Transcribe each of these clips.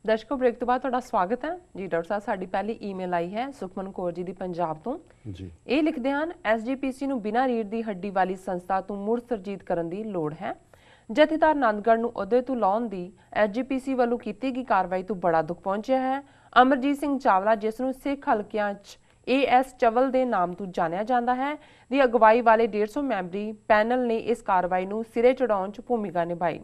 ਦਰਸ਼ਕੋ break ਤੋਂ ਬਾਅਦ ਤੁਹਾਡਾ ਸਵਾਗਤ ਹੈ ਜੀ। ਡਾਕਟਰ ਸਾਹਿਬ, ਸਾਡੀ ਪਹਿਲੀ ਈਮੇਲ ਆਈ ਹੈ ਸੁਖਮਨ ਕੌਰ ਜੀ ਦੀ ਪੰਜਾਬ ਤੋਂ ਜੀ। ਇਹ ਲਿਖਦੇ ਹਨ, ਐਸਜੀਪੀਸੀ ਨੂੰ ਬਿਨਾਂ ਰੀੜ ਦੀ ਹੱਡੀ ਵਾਲੀ ਸੰਸਥਾ ਤੋਂ ਮੁੜ ਸਰਜੀਤ ਕਰਨ ਦੀ ਲੋੜ ਹੈ। ਜਥੇਦਾਰ ਆਨੰਦਗੜ੍ਹ ਨੂੰ ਅਹੁਦੇ ਤੋਂ ਲਾਉਣ ਦੀ ਐਸਜੀਪੀਸੀ ਵੱਲੋਂ ਕੀਤੀ ਗਈ ਕਾਰਵਾਈ ਤੋਂ ਬੜਾ ਦੁੱਖ ਪਹੁੰਚਿਆ ਹੈ। ਅਮਰਜੀਤ ਸਿੰਘ ਚਾਵਲਾ, ਜਿਸ ਨੂੰ ਸਿੱਖ ਹਲਕਿਆਂ 'ਚ ਏਐਸ ਚਵਲ ਦੇ ਨਾਮ ਤੋਂ ਜਾਣਿਆ ਜਾਂਦਾ ਹੈ, ਦੀ ਅਗਵਾਈ ਵਾਲੇ 150 ਮੈਂਬਰੀ ਪੈਨਲ ਨੇ ਇਸ ਕਾਰਵਾਈ ਨੂੰ ਸਿਰੇ ਚੜਾਉਣ 'ਚ ਭੂਮਿਕਾ ਨਿਭਾਈ।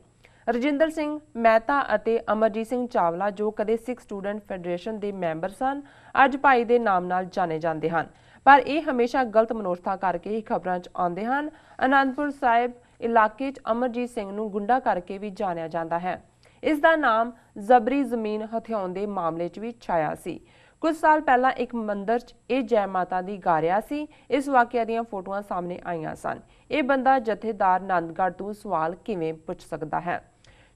ਰਜਿੰਦਰ ਸਿੰਘ ਮਹਿਤਾ ਅਤੇ ਅਮਰਜੀਤ ਸਿੰਘ ਚਾਵਲਾ, ਜੋ ਕਦੇ ਸਿੱਖ ਸਟੂਡੈਂਟ ਫੈਡਰੇਸ਼ਨ ਦੇ ਮੈਂਬਰ ਸਨ, ਅੱਜ ਭਾਈ ਦੇ ਨਾਮ ਨਾਲ ਜਾਣੇ ਜਾਂਦੇ ਹਨ, ਪਰ ਇਹ ਹਮੇਸ਼ਾ ਗਲਤ ਮਨੋਰਥਾ ਕਰਕੇ ਹੀ ਖਬਰਾਂ 'ਚ ਆਉਂਦੇ ਹਨ। ਅਨੰਦਪੁਰ ਸਾਹਿਬ ਇਲਾਕੇ 'ਚ ਅਮਰਜੀਤ ਸਿੰਘ ਨੂੰ ਗੁੰਡਾ ਕਰਕੇ ਵੀ ਜਾਣਿਆ ਜਾਂਦਾ ਹੈ। ਇਸ ਦਾ ਨਾਮ ਜ਼ਬਰੀ ਜ਼ਮੀਨ ਹਥਿਆਉਣ ਦੇ ਮਾਮਲੇ 'ਚ ਵੀ ਛਾਇਆ ਸੀ। ਕੁਝ ਸਾਲ ਪਹਿਲਾਂ ਇੱਕ ਮੰਦਿਰ 'ਚ ਇਹ ਜੈ ਮਾਤਾ ਦੀ ਗਾ ਰਿਹਾ ਸੀ। ਇਸ ਵਾਕਿਆ ਦੀਆਂ ਫੋਟੋਆਂ ਸਾਹਮਣੇ ਆਈਆਂ ਸਨ। ਇਹ ਬੰਦਾ ਜਥੇਦਾਰ ਆਨੰਦਗੜ੍ਹ ਤੋਂ ਸਵਾਲ ਕਿਵੇਂ ਪੁੱਛ ਸਕਦਾ ਹੈ?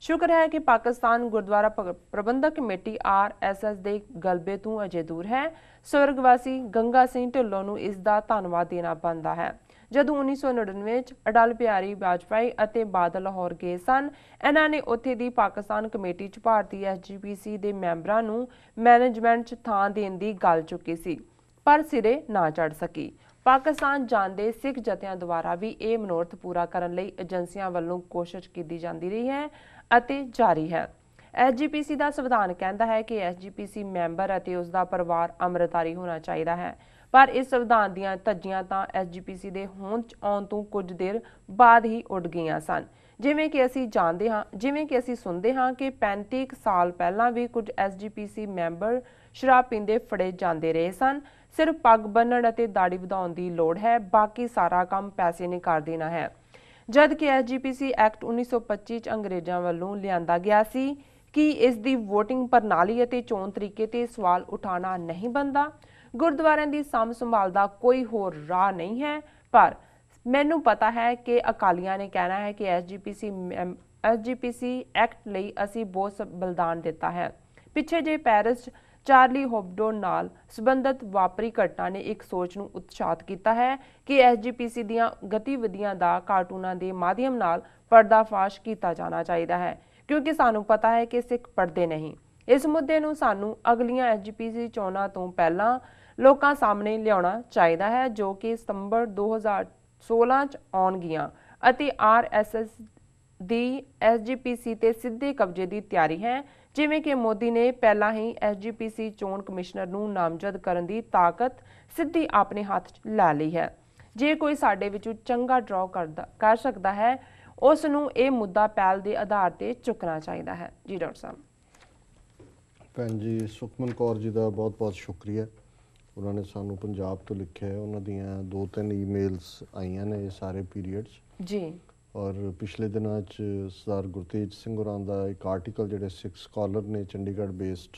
ਸ਼ੁਕਰ ਹੈ ਕਿ ਪਾਕਿਸਤਾਨ ਗੁਰਦੁਆਰਾ ਪ੍ਰਬੰਧਕ ਕਮੇਟੀ ਆਰਐਸਐਸ ਦੇ ਗਲਬੇ ਤੋਂ ਅਜੇ ਦੂਰ ਹੈ। ਸਵਰਗਵਾਸੀ ਗੰਗਾ ਸਿੰਘ ਢਿੱਲੋਂ ਨੂੰ ਇਸ ਦਾ ਧੰਨਵਾਦ ਦੇਣਾ ਬਣਦਾ ਹੈ। ਜਦੋਂ 1999 ਚ ਅਟਲ ਬਿਹਾਰੀ ਵਾਜਪਾਈ ਅਤੇ ਬਾਦਲ ਲਾਹੌਰ ਗਏ ਸਨ, ਇਹਨਾਂ ਨੇ ਉੱਥੇ ਦੀ ਪਾਕਿਸਤਾਨ ਕਮੇਟੀ 'ਚ ਭਾਰਤੀ ਐਸਜੀਪੀਸੀ ਦੇ ਮੈਂਬਰਾਂ ਨੂੰ ਮੈਨੇਜਮੈਂਟ 'ਚ ਥਾਂ ਦੇਣ ਦੀ ਗੱਲ ਚੁੱਕੀ ਸੀ, ਪਰ ਸਿਰੇ ਨਾ ਚੜ੍ਹ ਸਕੀ। ਪਾਕਿਸਤਾਨ ਜਾਂਦੇ ਸਿੱਖ ਜਥਿਆਂ ਦੁਆਰਾ ਵੀ ਇਹ ਮਨੋਰਥ ਪੂਰਾ ਕਰਨ ਲਈ ਏਜੰਸੀਆਂ ਵੱਲੋਂ ਕੋਸ਼ਿਸ਼ ਕੀਤੀ ਜਾਂਦੀ ਰਹੀ ਹੈ ਅਤੇ ਜਾਰੀ ਹੈ। ਐਸਜੀਪੀਸੀ ਦਾ ਸੰਵਿਧਾਨ ਕਹਿੰਦਾ ਹੈ ਕਿ ਐਸਜੀਪੀਸੀ ਮੈਂਬਰ ਅਤੇ ਉਸ ਦਾ ਪਰਿਵਾਰ ਅੰਮ੍ਰਿਤਧਾਰੀ ਹੋਣਾ ਚਾਹੀਦਾ ਹੈ, ਪਰ ਇਸ ਸੰਵਿਧਾਨ ਦੀਆਂ ਧੱਜੀਆਂ ਤਾਂ ਐਸਜੀਪੀਸੀ ਦੇ ਹੋਂਦ 'ਚ ਆਉਣ ਤੋਂ ਕੁਝ ਦੇਰ ਬਾਅਦ ਹੀ ਉੱਡ ਗਈਆਂ ਸਨ। ਜਿਵੇਂ ਕਿ ਅਸੀਂ ਸੁਣਦੇ ਹਾਂ ਕਿ 35 ਸਾਲ ਪਹਿਲਾਂ ਵੀ ਕੁਝ ਐਸਜੀਪੀਸੀ ਮੈਂਬਰ ਸ਼ਰਾਬ ਪੀਂਦੇ ਫੜੇ ਜਾਂਦੇ ਰਹੇ ਸਨ। ਸਿਰਫ ਪੱਗ ਬੰਨ੍ਹਣ ਅਤੇ ਦਾੜੀ ਵਧਾਉਣ ਦੀ ਲੋੜ ਹੈ, ਬਾਕੀ ਸਾਰਾ ਕੰਮ ਪੈਸੇ ਨੇ ਕਰ ਦੇਣਾ ਹੈ। ਜਦ ਕਿ ਐਸਜੀਪੀਸੀ ਐਕਟ 1925 'ਚ ਅੰਗਰੇਜ਼ਾਂ ਵੱਲੋਂ ਲਿਆਂਦਾ ਗਿਆ ਸੀ ਕਿ ਇਸ ਦੀ ਵੋਟਿੰਗ ਪ੍ਰਣਾਲੀ ਅਤੇ ਚੋਣ ਤਰੀਕੇ ਤੇ ਸਵਾਲ ਉਠਾਉਣਾ ਨਹੀਂ ਬਣਦਾ। ਗੁਰਦੁਆਰਿਆਂ ਦੀ ਸਾਂਭ ਸੰਭਾਲ ਦਾ ਕੋਈ ਹੋਰ ਰਾਹ ਨਹੀਂ ਹੈ, ਪਰ ਮੈਨੂੰ ਪਤਾ ਹੈ ਕਿ ਅਕਾਲੀਆਂ ਨੇ ਕਹਿਣਾ ਹੈ ਕਿ ਐਸਜੀਪੀਸੀ ਐਕਟ ਲਈ ਅਸੀਂ ਬਹੁਤ ਬਲਿਦਾਨ ਦਿੱਤਾ ਹੈ। ਪਿੱਛੇ ਜੇ ਪੈਰਿਸ 'ਚ ਚਾਰਲੀ ਹੈਬਡੋ ਨਾਲ ਸੰਬੰਧਿਤ ਵਾਪਰੀ ਘਟਨਾ ਨੇ ਇੱਕ ਸੋਚ ਨੂੰ ਉਤਸ਼ਾਹਿਤ ਕੀਤਾ ਹੈ ਕਿ ਐਸਜੀਪੀਸੀ ਦੀਆਂ ਗਤੀਵਿਧੀਆਂ ਦਾ ਕਾਰਟੂਨਾਂ ਦੇ ਮਾਧਿਅਮ ਨਾਲ ਪਰਦਾਫਾਸ਼ ਕੀਤਾ ਜਾਣਾ ਚਾਹੀਦਾ ਹੈ, ਕਿਉਂਕਿ ਸਾਨੂੰ ਪਤਾ ਹੈ ਕਿ ਸਿੱਖ ਪੜ੍ਹਦੇ ਨਹੀਂ। ਇਸ ਮੁੱਦੇ ਨੂੰ ਸਾਨੂੰ ਅਗਲੀਆਂ ਐਸਜੀਪੀਸੀ ਚੋਣਾਂ ਤੋਂ ਪਹਿਲਾਂ ਲੋਕਾਂ ਸਾਹਮਣੇ ਲਿਆਉਣਾ ਚਾਹੀਦਾ ਹੈ, ਜੋ ਕਿ ਸਤੰਬਰ 2016 'ਚ ਆਉਣਗੀਆਂ ਅਤੇ ਆਰਐਸਐਸ ਦੀ ਐਸਜੀਪੀਸੀ ਤੇ ਸਿੱਧੇ ਕਬਜ਼ੇ ਦੀ ਤਿਆਰੀ ਹੈ। ਜਿਵੇਂ ਕਿ ਮੋਦੀ ਨੇ ਪਹਿਲਾਂ ਹੀ ਐਸਜੀਪੀਸੀ ਚੋਣ ਕਮਿਸ਼ਨਰ ਨੂੰ ਨਾਮਜ਼ਦ ਕਰਨ ਦੀ ਤਾਕਤ ਸਿੱਧੀ ਆਪਣੇ ਹੱਥ 'ਚ ਲੈ ਲਈ ਹੈ। ਜੇ ਕੋਈ ਸਾਡੇ ਵਿੱਚੋਂ ਚੰਗਾ ਡਰਾਅ ਕਰ ਸਕਦਾ ਹੈ, ਉਸ ਨੂੰ ਇਹ ਮੁੱਦਾ ਪਹਿਲ ਦੇ ਆਧਾਰ ਤੇ ਚੁੱਕਣਾ ਚਾਹੀਦਾ ਹੈ। ਜੀ ਡਾਕਟਰ ਸਾਹਿਬ। ਭੈਣ ਜੀ, ਸੁਖਮਨ ਕੌਰ ਜੀ ਦਾ ਬਹੁਤ ਬਹੁਤ ਸ਼ੁਕਰੀਆ। ਉਹਨਾਂ ਨੇ ਸਾਨੂੰ ਪੰਜਾਬ ਤੋਂ ਲਿਖਿਆ ਹੈ। ਉਹਨਾਂ ਦੀਆਂ 2-3 ਈਮੇਲਸ ਆਈਆਂ ਨੇ ਇਹ ਸਾਰੇ ਪੀਰੀਅਡਸ ਜੀ। ਔਰ ਪਿਛਲੇ ਦਿਨਾਂ 'ਚ ਸਰਦਾਰ ਗੁਰਤੇਜ ਸਿੰਘ ਹੋਰਾਂ ਦਾ ਇੱਕ ਆਰਟੀਕਲ ਜਿਹੜੇ ਸਿੱਖ ਸਕਾਲਰ ਨੇ ਚੰਡੀਗੜ੍ਹ ਬੇਸਡ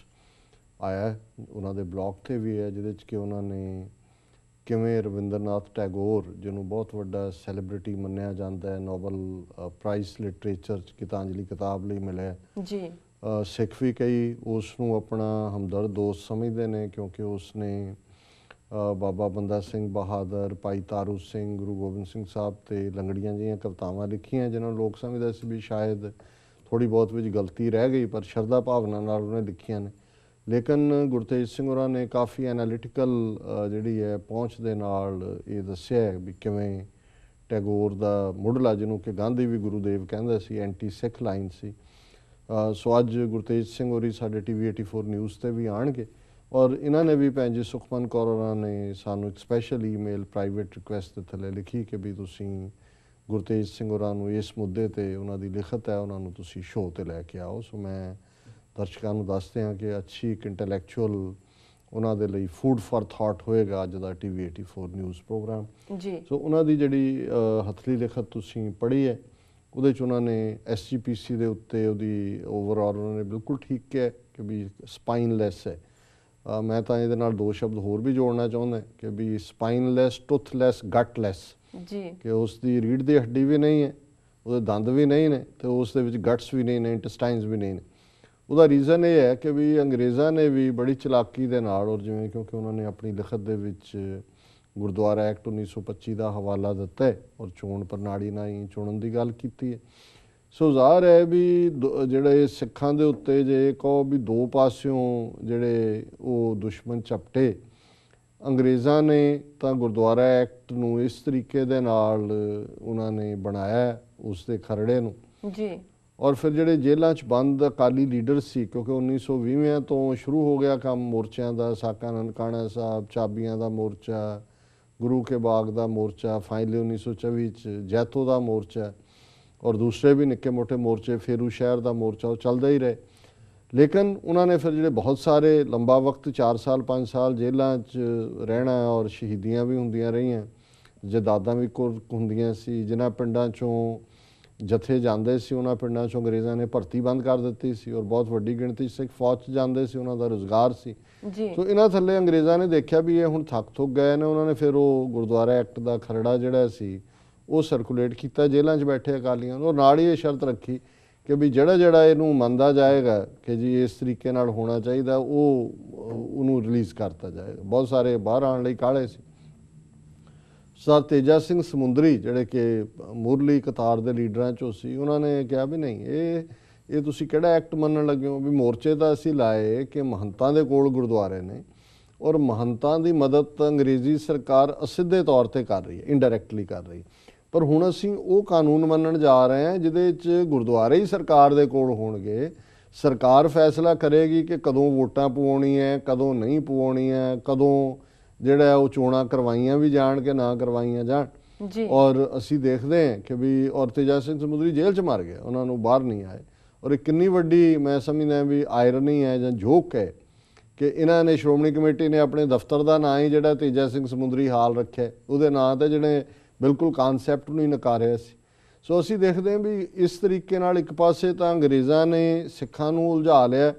ਆਇਆ, ਉਹਨਾਂ ਦੇ ਬਲੌਗ 'ਤੇ ਵੀ ਹੈ, ਜਿਹਦੇ 'ਚ ਕਿ ਉਹਨਾਂ ਨੇ ਕਿਵੇਂ ਰਵਿੰਦਰਨਾਥ ਟੈਗੋਰ, ਜਿਹਨੂੰ ਬਹੁਤ ਵੱਡਾ ਸੈਲੀਬ੍ਰਿਟੀ ਮੰਨਿਆ ਜਾਂਦਾ ਹੈ, ਨੋਬਲ ਪ੍ਰਾਈਜ਼ ਲਿਟਰੇਚਰ 'ਚ ਗੀਤਾਂਜਲੀ ਕਿਤਾਬ ਲਈ ਮਿਲਿਆ ਜੀ। ਸਿੱਖ ਵੀ ਕਈ ਉਸ ਨੂੰ ਆਪਣਾ ਹਮਦਰਦ ਦੋਸਤ ਸਮਝਦੇ ਨੇ, ਕਿਉਂਕਿ ਉਸ ਨੇ ਬਾਬਾ ਬੰਦਾ ਸਿੰਘ ਬਹਾਦਰ, ਭਾਈ ਤਾਰੂ ਸਿੰਘ, ਗੁਰੂ ਗੋਬਿੰਦ ਸਿੰਘ ਸਾਹਿਬ ਤੇ ਲੰਗੜੀਆਂ ਜਿਹੀਆਂ ਕਵਿਤਾਵਾਂ ਲਿਖੀਆਂ, ਜਿਹਨਾਂ ਨੂੰ ਲੋਕ ਸਮਝਦੇ ਸੀ ਵੀ ਸ਼ਾਇਦ ਥੋੜ੍ਹੀ ਬਹੁਤ ਵਿੱਚ ਗਲਤੀ ਰਹਿ ਗਈ, ਪਰ ਸ਼ਰਧਾ ਭਾਵਨਾ ਨਾਲ ਉਹਨੇ ਲਿਖੀਆਂ ਨੇ। ਲੇਕਿਨ ਗੁਰਤੇਜ ਸਿੰਘ ਹੋਰਾਂ ਨੇ ਕਾਫੀ ਐਨਾਲੀਟੀਕਲ ਜਿਹੜੀ ਹੈ ਪਹੁੰਚ ਦੇ ਨਾਲ ਇਹ ਦੱਸਿਆ ਵੀ ਕਿਵੇਂ ਟੈਗੋਰ ਦਾ ਮੁੱਢਲਾ, ਜਿਹਨੂੰ ਕਿ ਗਾਂਧੀ ਵੀ ਗੁਰੂਦੇਵ ਕਹਿੰਦਾ ਸੀ, ਐਂਟੀ ਸਿੱਖ ਲਾਈਨ ਸੀ। ਸੋ ਅੱਜ ਗੁਰਤੇਜ ਸਿੰਘ ਹੋਰੀ ਸਾਡੇ TV 84 ਨਿਊਜ਼ 'ਤੇ ਵੀ ਆਉਣਗੇ, ਔਰ ਇਹਨਾਂ ਨੇ ਵੀ ਭੈਣ ਜੀ ਸੁਖਮਨ ਕੌਰ ਹੋਰਾਂ ਨੇ ਸਾਨੂੰ ਇੱਕ ਸਪੈਸ਼ਲ ਈਮੇਲ ਪ੍ਰਾਈਵੇਟ ਰਿਕੁਐਸਟ ਦੇ ਥੱਲੇ ਲਿਖੀ ਕਿ ਵੀ ਤੁਸੀਂ ਗੁਰਤੇਜ ਸਿੰਘ ਹੋਰਾਂ ਨੂੰ ਇਸ ਮੁੱਦੇ 'ਤੇ ਉਹਨਾਂ ਦੀ ਲਿਖਤ ਹੈ, ਉਹਨਾਂ ਨੂੰ ਤੁਸੀਂ ਸ਼ੋਅ 'ਤੇ ਲੈ ਕੇ ਆਓ। ਸੋ ਮੈਂ ਦਰਸ਼ਕਾਂ ਨੂੰ ਦੱਸਦੇ ਹਾਂ ਕਿ ਅੱਛੀ ਇੱਕ ਇੰਟੈਲੈਕਚੁਅਲ ਉਹਨਾਂ ਦੇ ਲਈ ਫੂਡ ਫਾਰ ਥਾਟ ਹੋਏਗਾ ਅੱਜ ਦਾ TV 84 ਨਿਊਜ਼ ਪ੍ਰੋਗਰਾਮ ਜੀ। ਸੋ ਉਹਨਾਂ ਦੀ ਜਿਹੜੀ ਹੱਥਲੀ ਲਿਖਤ ਤੁਸੀਂ ਪੜ੍ਹੀ ਹੈ, ਉਹਦੇ 'ਚ ਉਹਨਾਂ ਨੇ ਐਸਜੀਪੀਸੀ ਦੇ ਉੱਤੇ ਉਹਦੀ ਓਵਰਆਲ ਉਹਨਾਂ ਨੇ ਬਿਲਕੁਲ ਠੀਕ ਕਿਹਾ ਕਿ ਵੀ ਸਪਾਈਨਲੈਸ ਹੈ। ਮੈਂ ਤਾਂ ਇਹਦੇ ਨਾਲ 2 ਸ਼ਬਦ ਹੋਰ ਵੀ ਜੋੜਨਾ ਚਾਹੁੰਦਾ ਕਿ ਵੀ ਸਪਾਈਨਲੈਸ, ਟੁੱਥਲੈਸ, ਗਟਲੈਸ ਜੀ, ਕਿ ਉਸ ਦੀ ਰੀੜ੍ਹ ਦੀ ਹੱਡੀ ਵੀ ਨਹੀਂ ਹੈ, ਉਹਦੇ ਦੰਦ ਵੀ ਨਹੀਂ ਨੇ, ਅਤੇ ਉਸ ਦੇ ਵਿੱਚ ਗਟਸ ਵੀ ਨਹੀਂ ਨੇ, ਇੰਟਸਟਾਈਨਸ ਵੀ ਨਹੀਂ ਨੇ। ਉਹਦਾ ਰੀਜ਼ਨ ਇਹ ਹੈ ਕਿ ਵੀ ਅੰਗਰੇਜ਼ਾਂ ਨੇ ਵੀ ਬੜੀ ਚਲਾਕੀ ਦੇ ਨਾਲ, ਔਰ ਜਿਵੇਂ ਕਿਉਂਕਿ ਉਹਨਾਂ ਨੇ ਆਪਣੀ ਲਿਖਤ ਦੇ ਵਿੱਚ ਗੁਰਦੁਆਰਾ ਐਕਟ 1925 ਦਾ ਹਵਾਲਾ ਦਿੱਤਾ ਹੈ ਔਰ ਚੋਣ ਪ੍ਰਣਾਲੀ ਨਾਲ ਹੀ ਚੁਣਨ ਦੀ ਗੱਲ ਕੀਤੀ ਹੈ। ਸੋ ਜ਼ਾਹਰ ਹੈ ਵੀ ਜਿਹੜੇ ਸਿੱਖਾਂ ਦੇ ਉੱਤੇ ਜੇ ਕਹੋ ਵੀ ਦੋ ਪਾਸਿਓਂ ਜਿਹੜੇ ਉਹ ਦੁਸ਼ਮਣ ਝਪਟੇ, ਅੰਗਰੇਜ਼ਾਂ ਨੇ ਤਾਂ ਗੁਰਦੁਆਰਾ ਐਕਟ ਨੂੰ ਇਸ ਤਰੀਕੇ ਦੇ ਨਾਲ ਉਹਨਾਂ ਨੇ ਬਣਾਇਆ ਉਸ ਦੇ ਖਰੜੇ ਨੂੰ ਜੀ। ਔਰ ਫਿਰ ਜਿਹੜੇ ਜੇਲ੍ਹਾਂ 'ਚ ਬੰਦ ਅਕਾਲੀ ਲੀਡਰ ਸੀ, ਕਿਉਂਕਿ 1920 ਤੋਂ ਸ਼ੁਰੂ ਹੋ ਗਿਆ ਕੰਮ ਮੋਰਚਿਆਂ ਦਾ, ਸਾਕਾ ਨਨਕਾਣਾ ਸਾਹਿਬ, ਚਾਬੀਆਂ ਦਾ ਮੋਰਚਾ, ਗੁਰੂ ਕੇ ਬਾਗ ਦਾ ਮੋਰਚਾ, ਫਾਈਨਲੀ 1924 'ਚ ਜੈਤੋ ਦਾ ਮੋਰਚਾ, ਔਰ ਦੂਸਰੇ ਵੀ ਨਿੱਕੇ ਮੋਟੇ ਮੋਰਚੇ, ਫੇਰੂ ਸ਼ਹਿਰ ਦਾ ਮੋਰਚਾ, ਉਹ ਚੱਲਦਾ ਹੀ ਰਹੇ। ਲੇਕਿਨ ਉਹਨਾਂ ਨੇ ਫਿਰ ਜਿਹੜੇ ਬਹੁਤ ਸਾਰੇ ਲੰਬਾ ਵਕਤ 4 ਸਾਲ 5 ਸਾਲ ਜੇਲ੍ਹਾਂ 'ਚ ਰਹਿਣਾ, ਔਰ ਸ਼ਹੀਦੀਆਂ ਵੀ ਹੁੰਦੀਆਂ ਰਹੀਆਂ, ਜਦਾਦਾਂ ਵੀ ਹੁੰਦੀਆਂ ਸੀ। ਜਿਨ੍ਹਾਂ ਪਿੰਡਾਂ 'ਚੋਂ ਜਥੇ ਜਾਂਦੇ ਸੀ ਉਹਨਾਂ ਪਿੰਡਾਂ 'ਚੋਂ ਅੰਗਰੇਜ਼ਾਂ ਨੇ ਭਰਤੀ ਬੰਦ ਕਰ ਦਿੱਤੀ ਸੀ, ਔਰ ਬਹੁਤ ਵੱਡੀ ਗਿਣਤੀ 'ਚ ਸਿੱਖ ਫੌਜ 'ਚ ਜਾਂਦੇ ਸੀ, ਉਹਨਾਂ ਦਾ ਰੁਜ਼ਗਾਰ ਸੀ। ਸੋ ਇਹਨਾਂ ਥੱਲੇ ਅੰਗਰੇਜ਼ਾਂ ਨੇ ਦੇਖਿਆ ਵੀ ਇਹ ਹੁਣ ਥੱਕ ਥੁੱਕ ਗਏ ਨੇ। ਉਹਨਾਂ ਨੇ ਫਿਰ ਉਹ ਗੁਰਦੁਆਰਾ ਐਕਟ ਦਾ ਖਰੜਾ ਜਿਹੜਾ ਸੀ ਉਹ ਸਰਕੂਲੇਟ ਕੀਤਾ ਜੇਲ੍ਹਾਂ 'ਚ ਬੈਠੇ ਅਕਾਲੀਆਂ ਨੂੰ, ਔਰ ਨਾਲ ਹੀ ਇਹ ਸ਼ਰਤ ਰੱਖੀ ਕਿ ਵੀ ਜਿਹੜਾ ਇਹਨੂੰ ਮੰਨਦਾ ਜਾਏਗਾ ਕਿ ਜੀ ਇਸ ਤਰੀਕੇ ਨਾਲ ਹੋਣਾ ਚਾਹੀਦਾ, ਉਹਨੂੰ ਰਿਲੀਜ਼ ਕਰਤਾ ਜਾਏਗਾ। ਬਹੁਤ ਸਾਰੇ ਬਾਹਰ ਆਉਣ ਲਈ ਕਾਹਲੇ ਸੀ। ਸਰ ਤੇਜਾ ਸਿੰਘ ਸਮੁੰਦਰੀ ਜਿਹੜੇ ਕਿ ਮੁਰਲੀ ਕਤਾਰ ਦੇ ਲੀਡਰਾਂ 'ਚੋਂ ਸੀ, ਉਹਨਾਂ ਨੇ ਕਿਹਾ ਵੀ ਨਹੀਂ, ਇਹ ਤੁਸੀਂ ਕਿਹੜਾ ਐਕਟ ਮੰਨਣ ਲੱਗੇ ਹੋ? ਵੀ ਮੋਰਚੇ ਤਾਂ ਅਸੀਂ ਲਾਏ ਕਿ ਮਹੰਤਾਂ ਦੇ ਕੋਲ ਗੁਰਦੁਆਰੇ ਨੇ, ਔਰ ਮਹੰਤਾਂ ਦੀ ਮਦਦ ਤਾਂ ਅੰਗਰੇਜ਼ੀ ਸਰਕਾਰ ਅਸਿੱਧੇ ਤੌਰ ਤੇ ਕਰ ਰਹੀ ਹੈ, ਇਨਡਾਇਰੈਕਟਲੀ ਕਰ ਰਹੀ, ਪਰ ਹੁਣ ਅਸੀਂ ਉਹ ਕਾਨੂੰਨ ਮੰਨਣ ਜਾ ਰਹੇ ਹਾਂ ਜਿਹਦੇ 'ਚ ਗੁਰਦੁਆਰੇ ਹੀ ਸਰਕਾਰ ਦੇ ਕੋਲ ਹੋਣਗੇ। ਸਰਕਾਰ ਫੈਸਲਾ ਕਰੇਗੀ ਕਿ ਕਦੋਂ ਵੋਟਾਂ ਪਵਾਉਣੀ ਹੈ, ਕਦੋਂ ਨਹੀਂ ਪਵਾਉਣੀ ਹੈ, ਕਦੋਂ ਜਿਹੜਾ ਉਹ ਚੋਣਾਂ ਕਰਵਾਈਆਂ ਵੀ ਜਾਣ ਕਿ ਨਾ ਕਰਵਾਈਆਂ ਜਾਣ। ਔਰ ਅਸੀਂ ਦੇਖਦੇ ਹਾਂ ਕਿ ਵੀ ਔਰ ਤੇਜਾ ਸਿੰਘ ਸਮੁੰਦਰੀ ਜੇਲ੍ਹ 'ਚ ਮਰ ਗਏ, ਉਹਨਾਂ ਨੂੰ ਬਾਹਰ ਨਹੀਂ ਆਏ। ਔਰ ਇਹ ਕਿੰਨੀ ਵੱਡੀ ਮੈਂ ਸਮਝਦਾ ਵੀ ਆਇਰਨੀ ਹੈ ਜਾਂ ਜੋਕ ਹੈ ਕਿ ਇਹਨਾਂ ਨੇ ਸ਼੍ਰੋਮਣੀ ਕਮੇਟੀ ਨੇ ਆਪਣੇ ਦਫ਼ਤਰ ਦਾ ਨਾਂ ਹੀ ਜਿਹੜਾ ਤੇਜਾ ਸਿੰਘ ਸਮੁੰਦਰੀ ਹਾਲ ਰੱਖਿਆ, ਉਹਦੇ ਨਾਂ ਤੇ ਜਿਹੜੇ ਬਿਲਕੁਲ ਕਾਨਸੈਪਟ ਨੂੰ ਹੀ ਨਕਾਰਿਆ ਸੀ। ਸੋ ਅਸੀਂ ਦੇਖਦੇ ਹਾਂ ਵੀ ਇਸ ਤਰੀਕੇ ਨਾਲ ਇੱਕ ਪਾਸੇ ਤਾਂ ਅੰਗਰੇਜ਼ਾਂ ਨੇ ਸਿੱਖਾਂ ਨੂੰ ਉਲਝਾ ਲਿਆ,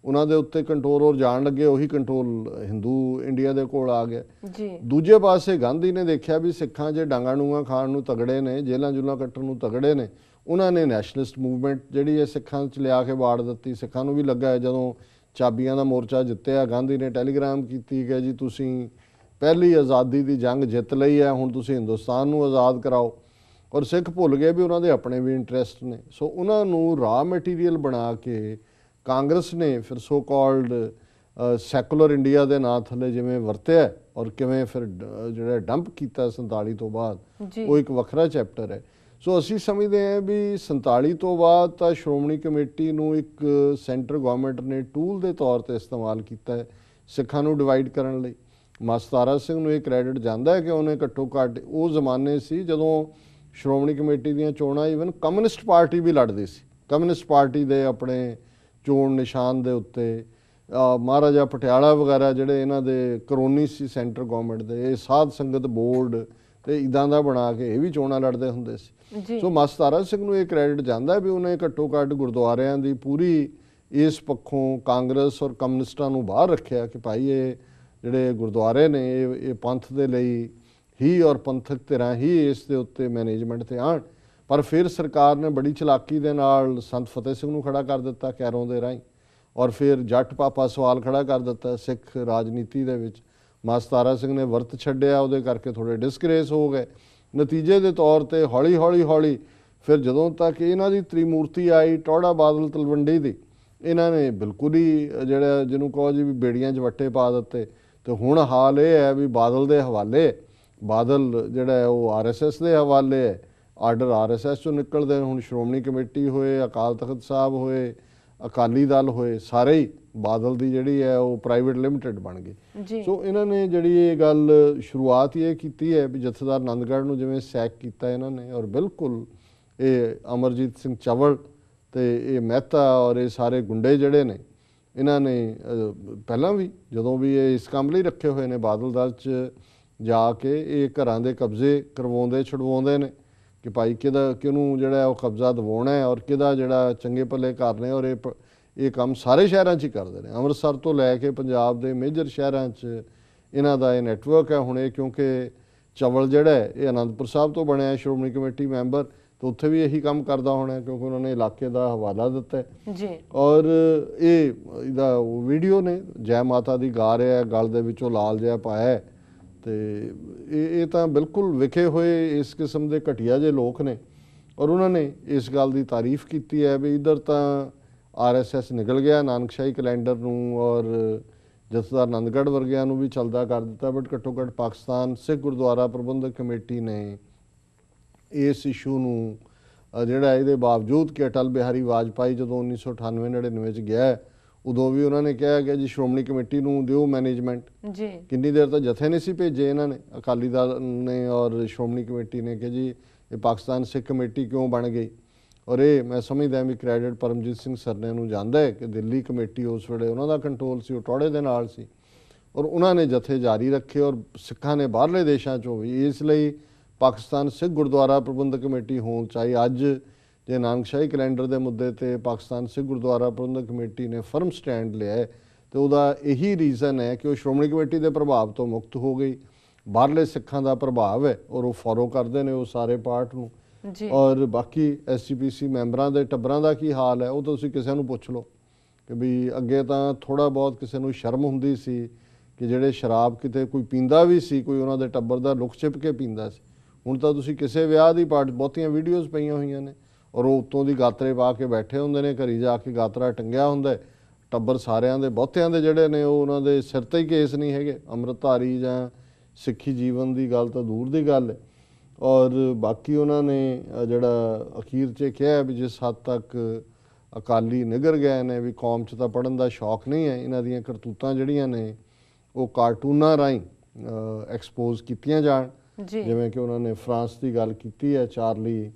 ਉਹਨਾਂ ਦੇ ਉੱਤੇ ਕੰਟਰੋਲ, ਔਰ ਜਾਣ ਲੱਗੇ ਉਹੀ ਕੰਟਰੋਲ ਹਿੰਦੂ ਇੰਡੀਆ ਦੇ ਕੋਲ ਆ ਗਿਆ ਜੀ। ਦੂਜੇ ਪਾਸੇ ਗਾਂਧੀ ਨੇ ਦੇਖਿਆ ਵੀ ਸਿੱਖਾਂ ਜੇ ਡਾਂਗਾਂ ਡੂੰਗਾਂ ਖਾਣ ਨੂੰ ਤਗੜੇ ਨੇ, ਜੇਲ੍ਹਾਂ ਜੁਲਾਂ ਕੱਟਣ ਨੂੰ ਤਗੜੇ ਨੇ, ਉਹਨਾਂ ਨੇ ਨੈਸ਼ਨਲਿਸਟ ਮੂਵਮੈਂਟ ਜਿਹੜੀ ਹੈ ਸਿੱਖਾਂ 'ਚ ਲਿਆ ਕੇ ਵਾੜ ਦਿੱਤੀ। ਸਿੱਖਾਂ ਨੂੰ ਵੀ ਲੱਗਾ ਜਦੋਂ ਚਾਬੀਆਂ ਦਾ ਮੋਰਚਾ ਜਿੱਤਿਆ, ਗਾਂਧੀ ਨੇ ਟੈਲੀਗ੍ਰਾਮ ਕੀਤੀ ਕਿ ਜੀ ਤੁਸੀਂ ਪਹਿਲੀ ਆਜ਼ਾਦੀ ਦੀ ਜੰਗ ਜਿੱਤ ਲਈ ਹੈ, ਹੁਣ ਤੁਸੀਂ ਹਿੰਦੁਸਤਾਨ ਨੂੰ ਆਜ਼ਾਦ ਕਰਾਓ। ਔਰ ਸਿੱਖ ਭੁੱਲ ਗਏ ਵੀ ਉਹਨਾਂ ਦੇ ਆਪਣੇ ਵੀ ਇੰਟਰਸਟ ਨੇ। ਸੋ ਉਹਨਾਂ ਨੂੰ ਰਾ ਮਟੀਰੀਅਲ ਬਣਾ ਕੇ ਕਾਂਗਰਸ ਨੇ ਫਿਰ ਸੋ ਕਾਲਡ ਸੈਕੂਲਰ ਇੰਡੀਆ ਦੇ ਨਾਂ ਥੱਲੇ ਜਿਵੇਂ ਵਰਤਿਆ, ਔਰ ਕਿਵੇਂ ਫਿਰ ਜਿਹੜਾ ਡੰਪ ਕੀਤਾ 47 ਤੋਂ ਬਾਅਦ, ਉਹ ਇੱਕ ਵੱਖਰਾ ਚੈਪਟਰ ਹੈ। ਸੋ ਅਸੀਂ ਸਮਝਦੇ ਹਾਂ ਵੀ 47 ਤੋਂ ਬਾਅਦ ਤਾਂ ਸ਼੍ਰੋਮਣੀ ਕਮੇਟੀ ਨੂੰ ਇੱਕ ਸੈਂਟਰ ਗਵਰਨਮੈਂਟ ਨੇ ਟੂਲ ਦੇ ਤੌਰ ਤੇ ਇਸਤੇਮਾਲ ਕੀਤਾ ਹੈ ਸਿੱਖਾਂ ਨੂੰ ਡਿਵਾਈਡ ਕਰਨ ਲਈ। ਮਾਸਟਰ ਸਿੰਘ ਨੂੰ ਇਹ ਕ੍ਰੈਡਿਟ ਜਾਂਦਾ ਹੈ ਕਿ ਉਹਨੇ ਘੱਟੋ ਘੱਟ, ਉਹ ਜ਼ਮਾਨੇ ਸੀ ਜਦੋਂ ਸ਼੍ਰੋਮਣੀ ਕਮੇਟੀ ਦੀਆਂ ਚੋਣਾਂ ਈਵਨ ਕਮਿਊਨਿਸਟ ਪਾਰਟੀ ਵੀ ਲੜਦੀ ਸੀ। ਕਮਿਊਨਿਸਟ ਪਾਰਟੀ ਦੇ ਆਪਣੇ ਚੋਣ ਨਿਸ਼ਾਨ ਦੇ ਉੱਤੇ ਮਹਾਰਾਜਾ ਪਟਿਆਲਾ ਵਗੈਰਾ ਜਿਹੜੇ ਇਹਨਾਂ ਦੇ ਕਰੋਨੀ ਸੀ ਸੈਂਟਰ ਗਵਰਨਮੈਂਟ ਦੇ, ਇਹ ਸਾਧ ਸੰਗਤ ਬੋਰਡ ਤੇ ਇੱਦਾਂ ਦਾ ਬਣਾ ਕੇ ਇਹ ਵੀ ਚੋਣਾਂ ਲੜਦੇ ਹੁੰਦੇ ਸੀ। ਸੋ ਮਾਸਟਰ ਸਿੰਘ ਨੂੰ ਇਹ ਕ੍ਰੈਡਿਟ ਜਾਂਦਾ ਵੀ ਉਹਨੇ ਘੱਟੋ ਘੱਟ ਗੁਰਦੁਆਰਿਆਂ ਦੀ ਪੂਰੀ ਇਸ ਪੱਖੋਂ ਕਾਂਗਰਸ ਔਰ ਕਮਿਊਨਿਸਟਾਂ ਨੂੰ ਬਾਹਰ ਰੱਖਿਆ ਕਿ ਭਾਈ ਇਹ ਜਿਹੜੇ ਗੁਰਦੁਆਰੇ ਨੇ ਇਹ ਪੰਥ ਦੇ ਲਈ ਹੀ ਔਰ ਪੰਥਕ ਧਿਰਾਂ ਹੀ ਇਸ ਦੇ ਉੱਤੇ ਮੈਨੇਜਮੈਂਟ ਤੇ ਆਉਣ। ਪਰ ਫਿਰ ਸਰਕਾਰ ਨੇ ਬੜੀ ਚਲਾਕੀ ਦੇ ਨਾਲ ਸੰਤ ਫਤਿਹ ਸਿੰਘ ਨੂੰ ਖੜਾ ਕਰ ਦਿੱਤਾ ਕੈਰੋਂ ਦੇ ਰਾਹੀਂ, ਔਰ ਫਿਰ ਜੱਟ ਪਾਪਾ ਸਵਾਲ ਖੜਾ ਕਰ ਦਿੱਤਾ ਸਿੱਖ ਰਾਜਨੀਤੀ ਦੇ ਵਿੱਚ। ਮਾਸਟਰ ਸਿੰਘ ਨੇ ਵਰਤ ਛੱਡਿਆ, ਉਹਦੇ ਕਰਕੇ ਥੋੜੇ ਡਿਸਗ੍ਰੇਸ ਹੋ ਗਏ। ਨਤੀਜੇ ਦੇ ਤੌਰ ਤੇ ਹੌਲੀ ਫਿਰ ਜਦੋਂ ਤੱਕ ਇਹਨਾਂ ਦੀ ਤ੍ਰਿਮੂਰਤੀ ਆਈ ਟੌੜਾ ਬਾਦਲ ਤਲਵੰਡੀ ਦੀ, ਇਹਨਾਂ ਨੇ ਬਿਲਕੁਲ ਹੀ ਜਿਹੜਾ ਜਿਹਨੂੰ ਕਹੋ ਜੀ ਵੀ ਬੇੜੀਆਂ 'ਚ ਵੱਟੇ ਪਾ ਦਿੱਤੇ। ਤੇ ਹੁਣ ਹਾਲ ਇਹ ਹੈ ਵੀ ਬਾਦਲ ਦੇ ਹਵਾਲੇ, ਬਾਦਲ ਜਿਹੜਾ ਹੈ ਉਹ RSS ਦੇ ਹਵਾਲੇ ਹੈ, ਆਰਡਰ RSS ਚੋਂ ਨਿਕਲਦੇ। ਹੁਣ ਸ਼੍ਰੋਮਣੀ ਕਮੇਟੀ ਹੋਏ, ਅਕਾਲ ਤਖਤ ਸਾਹਿਬ ਹੋਏ, ਅਕਾਲੀ ਦਲ ਹੋਏ, ਸਾਰੇ ਹੀ ਬਾਦਲ ਦੀ ਜਿਹੜੀ ਹੈ ਉਹ ਪ੍ਰਾਈਵੇਟ ਲਿਮਟਿਡ ਬਣ ਗਈ। ਸੋ ਇਹਨਾਂ ਨੇ ਜਿਹੜੀ ਇਹ ਗੱਲ ਸ਼ੁਰੂਆਤ ਹੀ ਇਹ ਕੀਤੀ ਹੈ ਵੀ ਜਥੇਦਾਰ ਆਨੰਦਗੜ੍ਹ ਨੂੰ ਜਿਵੇਂ ਸੈਕ ਕੀਤਾ ਇਹਨਾਂ ਨੇ, ਔਰ ਬਿਲਕੁਲ ਇਹ ਅਮਰਜੀਤ ਸਿੰਘ ਚਵਲ ਤੇ ਇਹ ਮਹਿਤਾ ਔਰ ਇਹ ਸਾਰੇ ਗੁੰਡੇ ਜਿਹੜੇ ਨੇ, ਇਹਨਾਂ ਨੇ ਪਹਿਲਾਂ ਵੀ ਜਦੋਂ ਵੀ ਇਹ ਇਸ ਕੰਮ ਲਈ ਰੱਖੇ ਹੋਏ ਨੇ ਬਾਦਲ ਦਲ 'ਚ ਜਾ ਕੇ ਇਹ ਘਰਾਂ ਦੇ ਕਬਜ਼ੇ ਕਰਵਾਉਂਦੇ ਛੁਡਵਾਉਂਦੇ ਨੇ ਕਿ ਭਾਈ ਕਿਹਨੂੰ ਜਿਹੜਾ ਉਹ ਕਬਜ਼ਾ ਦਿਵਾਉਣਾ ਹੈ ਔਰ ਕਿਹਦਾ ਜਿਹੜਾ ਚੰਗੇ ਭਲੇ ਘਰ ਨੇ। ਔਰ ਇਹ ਕੰਮ ਸਾਰੇ ਸ਼ਹਿਰਾਂ 'ਚ ਹੀ ਕਰਦੇ ਨੇ, ਅੰਮ੍ਰਿਤਸਰ ਤੋਂ ਲੈ ਕੇ ਪੰਜਾਬ ਦੇ ਮੇਜਰ ਸ਼ਹਿਰਾਂ 'ਚ ਇਹਨਾਂ ਦਾ ਇਹ ਨੈਟਵਰਕ ਹੈ। ਹੁਣ ਇਹ ਕਿਉਂਕਿ ਚਵਲ ਜਿਹੜਾ ਹੈ ਇਹ ਅਨੰਦਪੁਰ ਸਾਹਿਬ ਤੋਂ ਬਣਿਆ ਸ਼੍ਰੋਮਣੀ ਕਮੇਟੀ ਮੈਂਬਰ, ਤਾਂ ਉੱਥੇ ਵੀ ਇਹੀ ਕੰਮ ਕਰਦਾ ਹੋਣਾ ਕਿਉਂਕਿ ਉਹਨਾਂ ਨੇ ਇਲਾਕੇ ਦਾ ਹਵਾਲਾ ਦਿੱਤਾ ਜੀ। ਔਰ ਇਹਦਾ ਵੀਡੀਓ ਨੇ ਜੈ ਮਾਤਾ ਦੀ ਗਾ ਰਿਹਾ, ਗਲ ਦੇ ਵਿੱਚੋਂ ਲਾਲ ਜਿਹਾ ਪਾਇਆ, ਤੇ ਇਹ ਤਾਂ ਬਿਲਕੁਲ ਵਿਖੇ ਹੋਏ ਇਸ ਕਿਸਮ ਦੇ ਘਟੀਆ ਜਿਹੇ ਲੋਕ ਨੇ। ਔਰ ਉਹਨਾਂ ਨੇ ਇਸ ਗੱਲ ਦੀ ਤਾਰੀਫ ਕੀਤੀ ਹੈ ਵੀ ਇਧਰ ਤਾਂ ਆਰਐਸਐਸ ਨਿਕਲ ਗਿਆ ਨਾਨਕਸ਼ਾਹੀ ਕੈਲੰਡਰ ਨੂੰ ਔਰ ਜਥੇਦਾਰ ਆਨੰਦਗੜ੍ਹ ਵਰਗਿਆਂ ਨੂੰ ਵੀ ਚੱਲਦਾ ਕਰ ਦਿੱਤਾ, ਬਟ ਘੱਟੋ ਘੱਟ ਪਾਕਿਸਤਾਨ ਸਿੱਖ ਗੁਰਦੁਆਰਾ ਪ੍ਰਬੰਧਕ ਕਮੇਟੀ ਨੇ ਇਸ ਇਸ਼ੂ ਨੂੰ ਜਿਹੜਾ ਇਹਦੇ ਬਾਵਜੂਦ ਕਿ ਅਟਲ ਬਿਹਾਰੀ ਵਾਜਪਾਈ ਜਦੋਂ 1998-99 'ਚ ਗਿਆ ਉਦੋਂ ਵੀ ਉਹਨਾਂ ਨੇ ਕਿਹਾ ਕਿ ਜੀ ਸ਼੍ਰੋਮਣੀ ਕਮੇਟੀ ਨੂੰ ਦਿਓ ਮੈਨੇਜਮੈਂਟ ਜੀ। ਕਿੰਨੀ ਦੇਰ ਤੱਕ ਜਥੇ ਨਹੀਂ ਸੀ ਭੇਜੇ ਇਹਨਾਂ ਨੇ, ਅਕਾਲੀ ਦਲ ਨੇ ਔਰ ਸ਼੍ਰੋਮਣੀ ਕਮੇਟੀ ਨੇ ਕਿ ਜੀ ਇਹ ਪਾਕਿਸਤਾਨ ਸਿੱਖ ਕਮੇਟੀ ਕਿਉਂ ਬਣ ਗਈ। ਔਰ ਇਹ ਮੈਂ ਸਮਝਦਾ ਵੀ ਕ੍ਰੈਡਿਟ ਪਰਮਜੀਤ ਸਿੰਘ ਸਰਨੇ ਨੂੰ ਜਾਂਦਾ ਹੈ ਕਿ ਦਿੱਲੀ ਕਮੇਟੀ ਉਸ ਵੇਲੇ ਉਹਨਾਂ ਦਾ ਕੰਟਰੋਲ ਸੀ, ਉਹ ਟੋੜੇ ਦੇ ਨਾਲ ਸੀ ਔਰ ਉਹਨਾਂ ਨੇ ਜਥੇ ਜਾਰੀ ਰੱਖੇ ਔਰ ਸਿੱਖਾਂ ਨੇ ਬਾਹਰਲੇ ਦੇਸ਼ਾਂ 'ਚੋਂ ਵੀ। ਇਸ ਲਈ ਪਾਕਿਸਤਾਨ ਸਿੱਖ ਗੁਰਦੁਆਰਾ ਪ੍ਰਬੰਧਕ ਕਮੇਟੀ ਹੋਣ ਚਾਹੀ ਅੱਜ ਜੇ ਨਾਨਕਸ਼ਾਹੀ ਕੈਲੰਡਰ ਦੇ ਮੁੱਦੇ ਤੇ ਪਾਕਿਸਤਾਨ ਸਿੱਖ ਗੁਰਦੁਆਰਾ ਪ੍ਰਬੰਧਕ ਕਮੇਟੀ ਨੇ ਫਰਮ ਸਟੈਂਡ ਲਿਆ ਹੈ ਤੇ ਉਹਦਾ ਇਹੀ ਰੀਜ਼ਨ ਹੈ ਕਿ ਉਹ ਸ਼੍ਰੋਮਣੀ ਕਮੇਟੀ ਦੇ ਪ੍ਰਭਾਵ ਤੋਂ ਮੁਕਤ ਹੋ ਗਈ। ਬਾਹਰਲੇ ਸਿੱਖਾਂ ਦਾ ਪ੍ਰਭਾਵ ਹੈ ਔਰ ਉਹ ਫੋਲੋ ਕਰਦੇ ਨੇ ਉਹ ਸਾਰੇ ਪਾਰਟ ਨੂੰ ਜੀ। ਔਰ ਬਾਕੀ ਐਸਜੀਪੀਸੀ ਮੈਂਬਰਾਂ ਦੇ ਟੱਬਰਾਂ ਦਾ ਕੀ ਹਾਲ ਹੈ ਉਹ ਤੁਸੀਂ ਕਿਸੇ ਨੂੰ ਪੁੱਛ ਲਓ ਕਿ ਵੀ ਅੱਗੇ ਤਾਂ ਥੋੜਾ ਬਹੁਤ ਕਿਸੇ ਨੂੰ ਸ਼ਰਮ ਹੁੰਦੀ ਸੀ ਕਿ ਜਿਹੜੇ ਸ਼ਰਾਬ ਕਿਤੇ ਕੋਈ ਪੀਂਦਾ ਵੀ ਸੀ ਕੋਈ ਉਹਨਾਂ ਦੇ ਟੱਬਰ ਦਾ ਲੁਕ ਛਿਪ ਕੇ ਪੀਂਦਾ ਸੀ। ਹੁਣ ਤਾਂ ਤੁਸੀਂ ਕਿਸੇ ਵਿਆਹ ਦੀ ਪਾਰਟ ਬਹੁਤੀਆਂ ਵੀਡੀਓਜ਼ ਪਈਆਂ ਹੋਈਆਂ ਨੇ ਔਰ ਉਹ ਉੱਤੋਂ ਦੀ ਗਾਤਰੇ ਪਾ ਕੇ ਬੈਠੇ ਹੁੰਦੇ ਨੇ, ਘਰੀ ਜਾ ਕੇ ਗਾਤਰਾ ਟੰਗਿਆ ਹੁੰਦਾ, ਟੱਬਰ ਸਾਰਿਆਂ ਦੇ ਬਹੁਤਿਆਂ ਦੇ ਜਿਹੜੇ ਨੇ ਉਹ ਉਹਨਾਂ ਦੇ ਸਿਰ ਤੇ ਹੀ ਕੇਸ ਨਹੀਂ ਹੈਗੇ, ਅੰਮ੍ਰਿਤਧਾਰੀ ਜਾਂ ਸਿੱਖੀ ਜੀਵਨ ਦੀ ਗੱਲ ਤਾਂ ਦੂਰ ਦੀ ਗੱਲ ਹੈ। ਔਰ ਬਾਕੀ ਉਹਨਾਂ ਨੇ ਜਿਹੜਾ ਅਖੀਰ 'ਚ ਕਿਹਾ ਵੀ ਜਿਸ ਹੱਦ ਤੱਕ ਅਕਾਲੀ ਨਿਗਰ ਗਏ ਨੇ ਵੀ ਕੌਮ 'ਚ ਤਾਂ ਪੜ੍ਹਨ ਦਾ ਸ਼ੌਕ ਨਹੀਂ ਹੈ, ਇਹਨਾਂ ਦੀਆਂ ਕਰਤੂਤਾਂ ਜਿਹੜੀਆਂ ਨੇ ਉਹ ਕਾਰਟੂਨਾਂ ਰਾਹੀਂ ਐਕਸਪੋਜ਼ ਕੀਤੀਆਂ ਜਾਣ। ਜਿਵੇਂ ਕਿ ਉਹਨਾਂ ਨੇ ਫਰਾਂਸ ਦੀ ਗੱਲ ਕੀਤੀ ਹੈ ਚਾਰਲੀ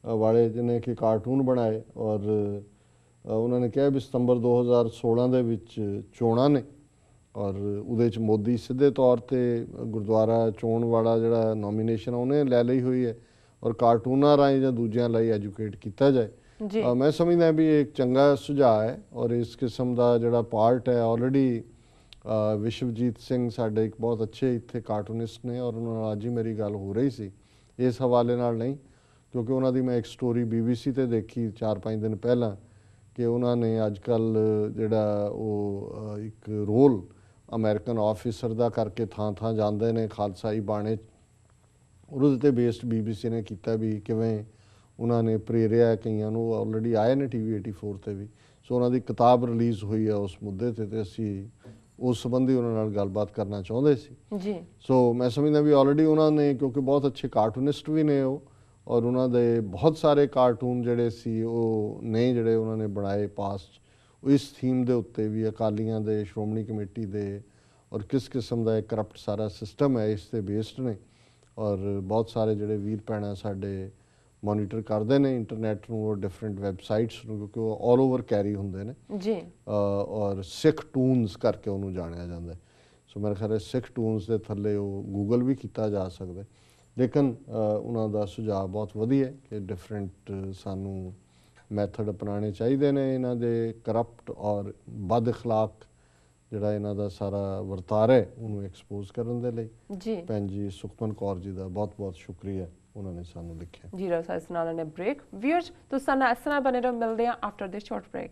ਵਾਲੇ ਜਿਹਨੇ ਕਿ ਕਾਰਟੂਨ ਬਣਾਏ ਔਰ ਉਹਨਾਂ ਨੇ ਕਿਹਾ ਵੀ ਸਤੰਬਰ 2016 ਦੇ ਵਿੱਚ ਚੋਣਾਂ ਨੇ ਔਰ ਉਹਦੇ 'ਚ ਮੋਦੀ ਸਿੱਧੇ ਤੌਰ 'ਤੇ ਗੁਰਦੁਆਰਾ ਚੋਣ ਵਾਲਾ ਜਿਹੜਾ ਨੋਮੀਨੇਸ਼ਨ ਉਹਨੇ ਲੈ ਲਈ ਹੋਈ ਹੈ ਔਰ ਕਾਰਟੂਨਾਂ ਰਾਹੀਂ ਜਾਂ ਦੂਜਿਆਂ ਲਈ ਐਜੂਕੇਟ ਕੀਤਾ ਜਾਏ। ਮੈਂ ਸਮਝਦਾ ਵੀ ਇਹ ਇੱਕ ਚੰਗਾ ਸੁਝਾਅ ਹੈ ਔਰ ਇਸ ਕਿਸਮ ਦਾ ਜਿਹੜਾ ਪਾਰਟ ਹੈ ਆਲਰੇਡੀ ਵਿਸ਼ਵਜੀਤ ਸਿੰਘ ਸਾਡੇ ਇੱਕ ਬਹੁਤ ਅੱਛੇ ਇੱਥੇ ਕਾਰਟੂਨਿਸਟ ਨੇ ਔਰ ਉਹਨਾਂ ਨਾਲ ਅੱਜ ਹੀ ਮੇਰੀ ਗੱਲ ਹੋ ਰਹੀ ਸੀ ਇਸ ਹਵਾਲੇ ਨਾਲ ਨਹੀਂ ਕਿਉਂਕਿ ਉਹਨਾਂ ਦੀ ਮੈਂ ਇੱਕ ਸਟੋਰੀ BBC ਤੇ ਦੇਖੀ 4-5 ਦਿਨ ਪਹਿਲਾਂ ਕਿ ਉਹਨਾਂ ਨੇ ਅੱਜ ਕੱਲ੍ਹ ਜਿਹੜਾ ਉਹ ਇੱਕ ਰੋਲ ਅਮਰੀਕਨ ਆਫਿਸਰ ਦਾ ਕਰਕੇ ਥਾਂ ਥਾਂ ਜਾਂਦੇ ਨੇ ਖਾਲਸਾਈ ਬਾਣੇ ਉਹਦੇ 'ਤੇ ਬੇਸਡ BBC ਨੇ ਕੀਤਾ ਵੀ ਕਿਵੇਂ ਉਹਨਾਂ ਨੇ ਪ੍ਰੇਰਿਆ ਕਈਆਂ ਨੂੰ ਆਲਰੇਡੀ ਆਏ ਨੇ TV 84 ਤੇ ਵੀ। ਸੋ ਉਹਨਾਂ ਦੀ ਕਿਤਾਬ ਰਿਲੀਜ਼ ਹੋਈ ਹੈ ਉਸ ਮੁੱਦੇ 'ਤੇ ਅਸੀਂ ਉਸ ਸੰਬੰਧੀ ਉਹਨਾਂ ਨਾਲ ਗੱਲਬਾਤ ਕਰਨਾ ਚਾਹੁੰਦੇ ਸੀ ਜੀ। ਸੋ ਮੈਂ ਸਮਝਦਾ ਵੀ ਆਲਰੇਡੀ ਉਹਨਾਂ ਨੇ ਕਿਉਂਕਿ ਬਹੁਤ ਅੱਛੇ ਕਾਰਟੂਨਿਸਟ ਵੀ ਨੇ ਉਹ ਔਰ ਉਹਨਾਂ ਦੇ ਬਹੁਤ ਸਾਰੇ ਕਾਰਟੂਨ ਜਿਹੜੇ ਸੀ ਉਹ ਨੇ ਜਿਹੜੇ ਉਹਨਾਂ ਨੇ ਬਣਾਏ ਪਾਸਟ ਉਹ ਇਸ ਥੀਮ ਦੇ ਉੱਤੇ ਵੀ ਅਕਾਲੀਆਂ ਦੇ ਸ਼੍ਰੋਮਣੀ ਕਮੇਟੀ ਦੇ ਔਰ ਕਿਸ ਕਿਸਮ ਦਾ ਇੱਕ ਕਰਪਟ ਸਾਰਾ ਸਿਸਟਮ ਹੈ ਇਸ 'ਤੇ ਬੇਸਡ ਨੇ ਔਰ ਬਹੁਤ ਸਾਰੇ ਜਿਹੜੇ ਵੀਰ ਭੈਣਾਂ ਸਾਡੇ ਮੋਨੀਟਰ ਕਰਦੇ ਨੇ ਇੰਟਰਨੈਟ ਨੂੰ ਔਰ ਡਿਫਰੈਂਟ ਵੈਬਸਾਈਟਸ ਨੂੰ ਕਿਉਂਕਿ ਉਹ ਆਲ ਓਵਰ ਕੈਰੀ ਹੁੰਦੇ ਨੇ ਜੀ ਔਰ ਸਿੱਖ ਟੂਨਸ ਕਰਕੇ ਉਹਨੂੰ ਜਾਣਿਆ ਜਾਂਦਾ। ਸੋ ਮੇਰੇ ਖਿਆਲ ਸਿੱਖ ਟੂਨਸ ਦੇ ਥੱਲੇ ਉਹ ਗੂਗਲ ਵੀ ਕੀਤਾ ਜਾ ਸਕਦਾ ਲੇਕਿਨ ਉਹਨਾਂ ਦਾ ਸੁਝਾਅ ਬਹੁਤ ਵਧੀਆ ਕਿ ਡਿਫਰੈਂਟ ਸਾਨੂੰ ਮੈਥਡ ਅਪਣਾਉਣੇ ਚਾਹੀਦੇ ਨੇ ਇਹਨਾਂ ਦੇ ਕਰਪਟ ਔਰ ਬਦ ਅਖਲਾਕ ਜਿਹੜਾ ਇਹਨਾਂ ਦਾ ਸਾਰਾ ਵਰਤਾਰਾ ਹੈ ਉਹਨੂੰ ਐਕਸਪੋਜ਼ ਕਰਨ ਦੇ ਲਈ ਜੀ। ਭੈਣ ਜੀ ਸੁਖਮਨ ਕੌਰ ਜੀ ਦਾ ਬਹੁਤ ਬਹੁਤ ਸ਼ੁਕਰੀਆ ਉਹਨਾਂ ਨੇ ਸਾਨੂੰ ਲਿਖਿਆ ਜੀ। ਰੋ ਇਸ ਨਾਲ ਨੇ ਬ੍ਰੇਕ ਵੀਅਰਸ ਤੁਸੀਂ ਸਾਨੂੰ ਇਸ ਤਰ੍ਹਾਂ ਬਣੇ ਰਹੋ ਮਿਲਦੇ ਹਾਂ ਆਫਟਰ ਦਿਸ ਸ਼ਾਰਟ ਬ੍ਰੇਕ।